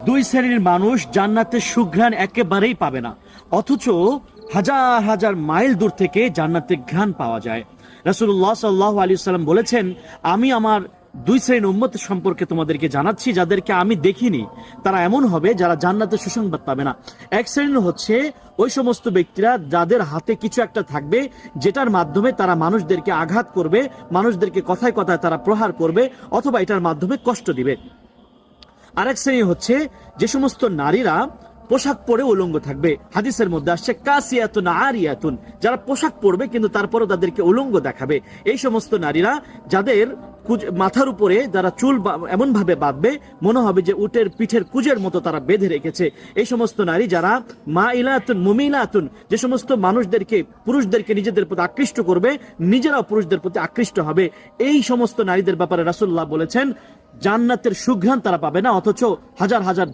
দুই শ্রেণীর মানুষ জান্নাতের সুঘ্রাণ একেবারেই পাবে না, অথচ হাজার হাজার মাইল দূর থেকে জান্নাতের ঘ্রাণ পাওয়া যায়। রাসূলুল্লাহ সাল্লাল্লাহু আলাইহি ওয়াসাল্লাম বলেছেন, আমি আমার দুই শ্রেণীর উম্মত সম্পর্কে তোমাদেরকে জানাচ্ছি, যাদেরকে আমি দেখিনি। তারা এমন হবে যারা জান্নাতের সুসংবাদ পাবে না। এক শ্রেণীর হচ্ছে ওই সমস্ত ব্যক্তিরা যাদের হাতে কিছু একটা থাকবে, যেটার মাধ্যমে তারা মানুষদেরকে আঘাত করবে, মানুষদেরকে কথায় কথায় তারা প্রহার করবে, অথবা এটার মাধ্যমে কষ্ট দিবে। আরেক শ্রেণী হচ্ছে যে সমস্ত নারীরা পোশাক পরে উলঙ্গ থাকবে। হাদিসের মধ্যে আসছে কাসিয়াতুন আরিয়াতুন, যারা পোশাক পরবে কিন্তু তারপরও তাদেরকে উলঙ্গ দেখাবে। এই সমস্ত নারীরা যাদের মাথার উপরে যারা চুল এমন ভাবে বাঁধবে মনে হবে যে উটের পিঠের কুজের মতো তারা বেঁধে রেখেছে। এই সমস্ত নারী যারা মাইলাতুন মুমিলাতুন, যে সমস্ত মানুষদেরকে পুরুষদেরকে নিজেদের প্রতি আকৃষ্ট করবে, নিজেরাও পুরুষদের প্রতি আকৃষ্ট হবে। এই সমস্ত নারীদের ব্যাপারে রাসূলুল্লাহ বলেছেন জান্নাতের সুঘ্রাণ তারা পাবে না, অথচ হাজার হাজার